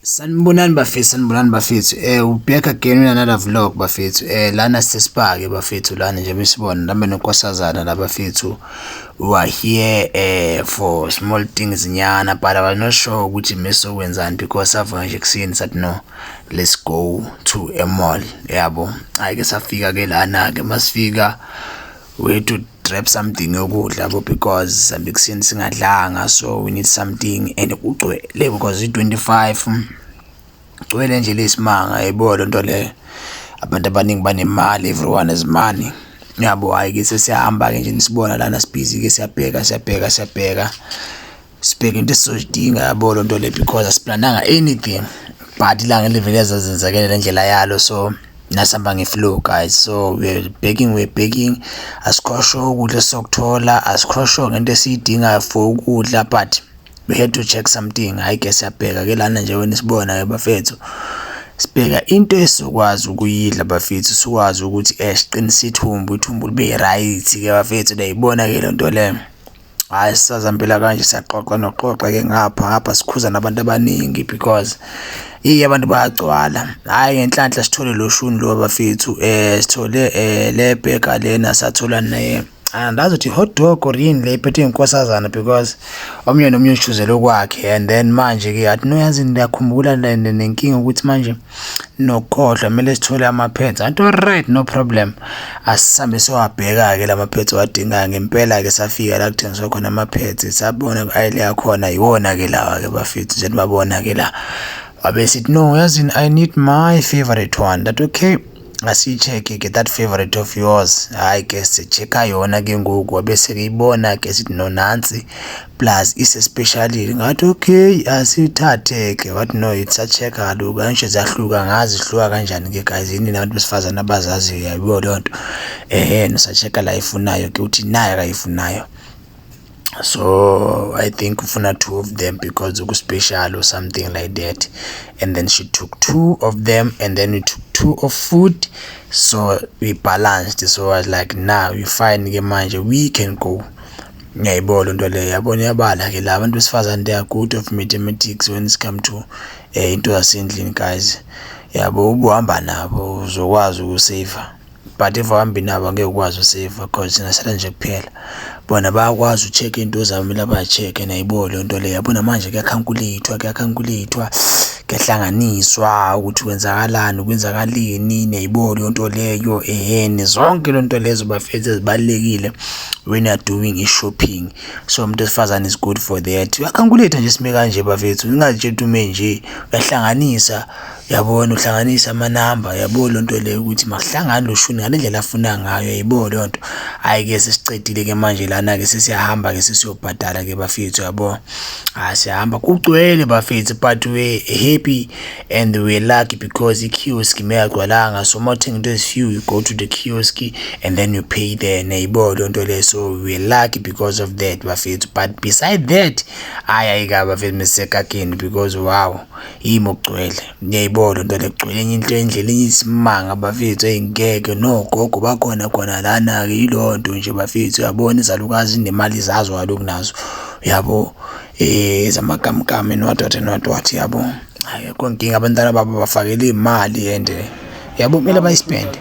Sanibonani bafethu. We're back again with another vlog bafethu. Lana sesipake bafethu lana njengoba sibona nambe nonkosazana la bafethu. We are here for small things nyana, but I was not sure ukuthi mesokwenzani because savuka nje kuseni sathi no, let's go to a mall. Yabo. Ayike safika ke lana ke masifika we to grab something yokudla yabo because sabe kuseni singadlanga, so we need something and kugcwele because i-25 gcwele nje lesimanga yayibona into le abantu abaningi banemali, everyone has money. Yabo ayike sesiyahamba ke nje nisibona lana sibhizi ke siyabheka sibheka into esizodinga yabo into le because asiplananga anything but ilanga livele zazenzakela ngendlela yalo, so nasihamba ngeflow guys. So we're begging asikhosho ukudla sokuthola, asikhosho ngento esiyidinga for ukudla, but we had to check something. I guess siyabheka ke lana nje wena sibona ke bafethu sibheka into esizokwazi ukuyidla bafethu, sikwazi ukuthi siqinise ithumbu libe right ke bafethu. Uyayibona ke lento le, hayi sisazampela kanje siyaxoxa noxoxa ke ngapha sikhuza nabantu abaningi because abantu bayagcwala. Hayi ngenhlanhla sithole lo shuni lo bafethu, sithole le burger lena, sathola ne andazothi hot dog or yini le iphethe inkosazana because omnye nomunye ushuzele okwakhe. And then manje ke athi noyazi ngiyakhumbula nenkinga ukuthi manje nokhohlwa kumele sithole ama-pads. Athi alright, no problem, asihambe sowabheka ke lama-pads wadingayo. Ngempela ke safika la kuthengiswa khona ama-pads, sabona ayi le yakhona iwona ke lawa ke bafethu nje babona ke la. Abesithi no yazini I need my favorite one. That okay, asiyi-check ke that favorite of yours. Hayi ke sichecka yona ke ngoku abese ke ibona ke sithi no nansi plus ise-specially. Ngathi okay asithathe ke, wathi no it's a check kaloku angisho ziyahluka, ngazi zihluka kanjani ke guys, yini nabantu besifazane abazazi yayibo leyo nto. Nosachecka la ifunayo ke uthi nayo akayifunayo. So I think ufuna 2 of them because uku special or something like that, and then she took 2 of them and then we took 2 of food, so we balanced. So I was like now we fine ke manje we can go. Ngiyayibona into le, yabona yabala ke la abantu besifazane they are good of mathematics when it come to into zasendlini guys. Yabo ubuhamba nabo uzokwazi ukusave, but if uhambi nabo angeke ukwazi usave because sina sala nje kuphela. Bona bayakwazi ucheck into zabo, mina bayacheck nayibona into le. Yabona manje kuyakhankulethwa kuyahlanganiswa ukuthi kwenzakaleni nayibona into leyo. Zonke lonto lezo bafethu ezibalekile when you are doing shopping. So umuntu esifazane is good for that. Uyakhankuletha nje sime kanje bafethu, ungazitshela ume nje uyahlanganisa. Yabona uhlanganisa amanamba, yabona lonto leyo ukuthi makuhlangane lo shuni ngalendlela afuna ngayo. Yayibona lonto. Hayi ke sesicedile ke manje lana ke sesiyahamba ke sesiyobhadala ke bafethu. Yabo siyahamba kugcwele bafethu, but we happy and we lucky because i-kiosk meyagcwalanga. So mawuthenga into ezifew you go to the kiosk and then you pay there. Nayibona lonto leyo, so we lucky because of that bafethu. But beside that ayika bafethu mesekakeni because wow imogcwele. Ngiyayibona into le kugcwele enye into endlela isimanga bafethu, engeke nogogo bakhona lana ke ilonto nje bafethu. Yabona izalukazi nemali zazo kaloku nazo, yabo zamakamkame notwathi yabo. Hayi konkinga abantwana babo bafakele imali and yabo kumele bayispende.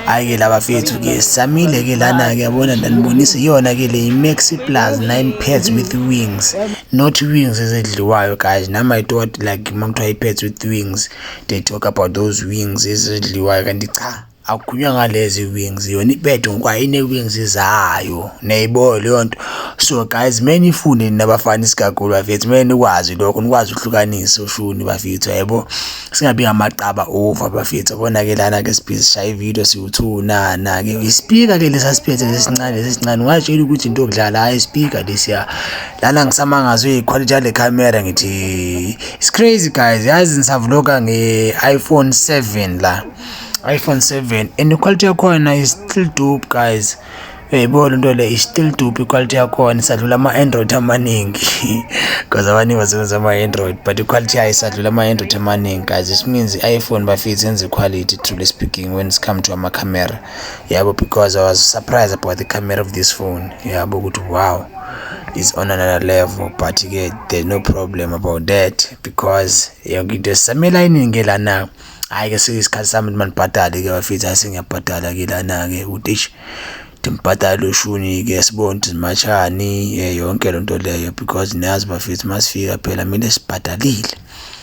Hayi ke laba fethu ke samile ke lana ke, yabona ndanibonisa yona ke le Maxi Plus 9 pads with wings, not wings ezidliwayo guys. Now I thought like makuthiwa i-pads with wings they talk about those wings ezidliwayo, kanti cha akukhulunywa ngalezi wings. Yona ibed ngokwayo ine-wings zayo, nayibona leyo nto. So guys many ifunde nabafana isikakhulu bafethu, many nikwazi lokho, nikwazi ukuhlukanisa ushuni bafethu. Yabo singabi ngamaqaba over bafethu. Yabona ke lana ke sibhizi shaya ivideo siwuthuna na ke ispeaker ke lesa siphethe lesincane ungatshela ukuthi into okudlala. Hayi speaker lesiya lana ngisamangazwe iquality yale camera, ngithi it's crazy guys. Yazi nisavloga nge-iPhone 7 la, iPhone 7, and the quality yakhona is still dope guys. Yayibona into le is still dope quality yakhona, isadlula ama-Android amaningi because abaningi basebenzisa ama-Android, but iquality yayo isadlula ama-Android amaningi guys. It means i-iPhone bafethu yenza quality truly speaking when it's come to ama-camera. Yabo because I was surprised about the camera of this phone. Yabo ukuthi wow is on another level, but there's no problem about that because yonke into sisamela iningi lana. Hayi ke isikhathi sami manibhadale ke bafethu asengiyabhadala ke lana ke ukuthi timbhadalo shuni ke sibone ukuthi machani yonke lonto leyo because niyazi bafethu masifika phela mina sibhadalile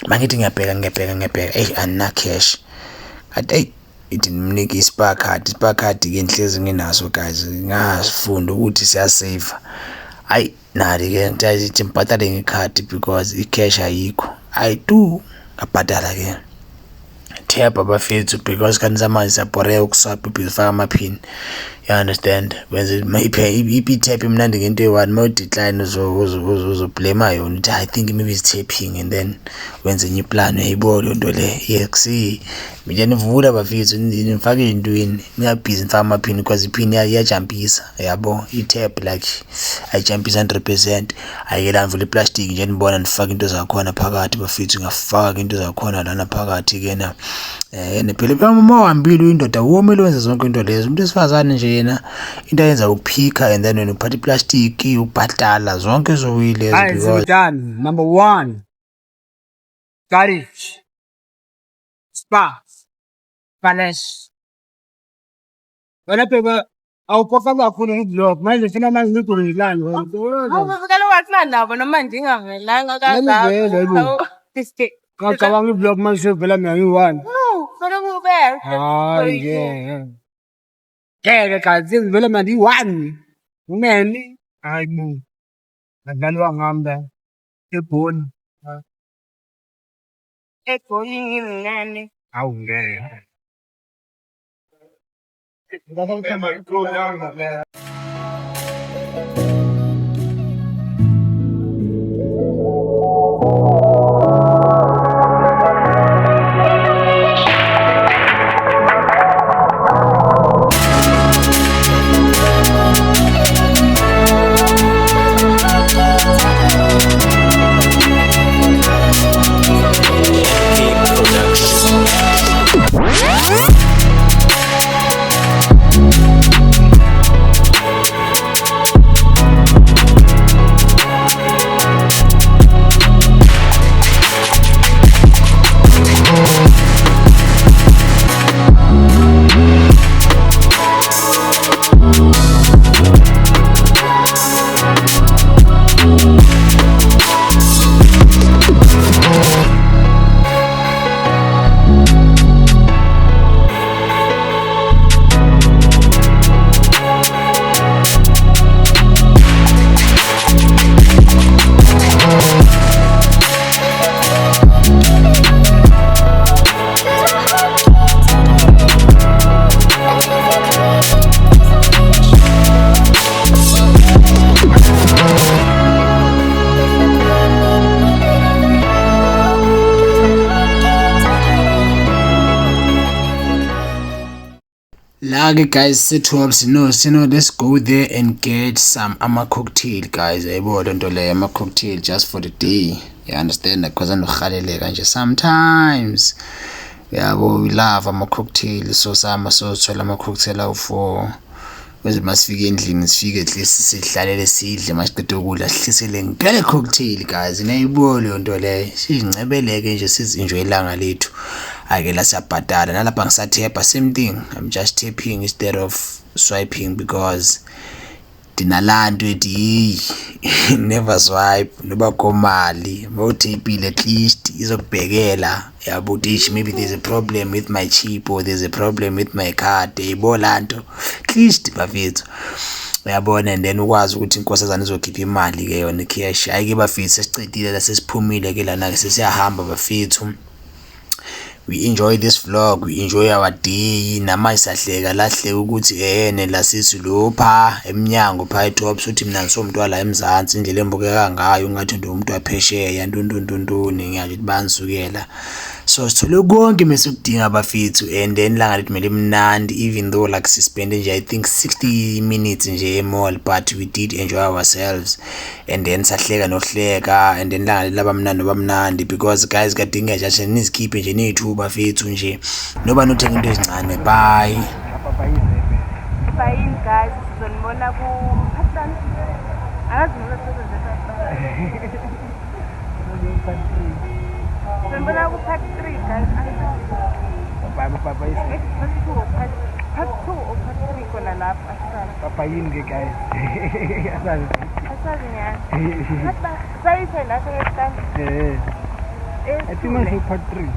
mangithi ngiyabheka anina cash athi ithi nimnike ispa card ke inhlezi nginaso guys ngasifunda ukuthi siyasave hayi nali ke ngithi mbhadale ngecard because icash ayikho ayidu ngabhadala ke tap abafethu because kanti zamanje siyabhoreka ukuswapha ubhizifaka amaphini. You understand? Wenze maybe tap imnandi ngento eyi-one uma udecline uzoblame yona ukuthi I think maybe it's tapping and then wenze enye plan uyayibona leyo nto le yekusi mina nivula bafethu nifake ey'ntweni ningabhizi nifake amaphini because iphini iyajampisa yabo i-tap like ayijampisa 100%. Ayike la nivula iplastic nje nibona nifake into zakhona phakathi bafethu ngafaka into zakhona lana phakathi-ke na phela uma uhambile uyindoda womele wenza zonke into lezo umuntu esifazane nje yena into ayenza ukuphika and then wena uphatha iplastic ubhadala zonke zowilezo because number 1 courage spa balance wena phela awupofa kakhulu ngivlog manje funa manje ngidurulani wena awuvukela wathi nabo noma ndingavelanga kaza ngicabanga ivlog manje sevela mina ngiyi-1 fana kube hayi yeah keke kazi ngivela mina ngiyi-1 umeni hayi bo adlalwa ngami la ebhoni ngimnani awu ngeke la-ke guys se-12 no let's go there and get some ama-cocktail guys yayibona lento leyo ama-cocktail just for the day you understand because anokuhaleleka nje sometimes yabo we love ama-cocktail so sothola ama-cocktail awu-4 kwenze masifike endlini sifike at least sihlalele sidle masiqeda ukudla sihlisele ngempela cocktail guys nayibona leyo nto leyo sizincebeleke nje sizinjoy ilanga lethu ake la siyabhadala nalapha ngisathepha same thing I'm just tapping instead of swiping because dinalanto ethi never swipe noba komali mawuthepile at least izokubhekela yabo ukuthi maybe there's a problem with my chip or there's a problem with my card ibolanto at least bafethu uyabona and then ukwazi ukuthi inkosazana izokhipha imali ke yona cash ayike bafethu sesicedile la sesiphumile ke lana ke sesiyahamba bafethu. We enjoy this vlog, we enjoy our day namanje sahleka lahle ukuthi la sithi lopha eminyango pha eTops uthi mina ngisomntu wala eMzansi indlela embukeka ngayo ngathi ndomuntu waphesheya ntontoni ngiyaje ukuthi banisukela so sithole konke mesikudinga bafethu and then langa lethu mele mnandi even though like sispende nje I think 60 minutes nje e-mall but we did enjoy ourselves and then sahleka nohleka and then langa laba mnandi because guys kadinga nje nizikhiphe nje nethu bafethu nje noba nothenga into ezincane bye guys sizonibona ku Akazi noba sezenzeka. Sembona ku-part 3 guys. Papa is Part 2 or part 3 khona lapha asisazi. Papa yini guys. Asazi nyani. Sayise naso ngesikhathi. I think manje part 3.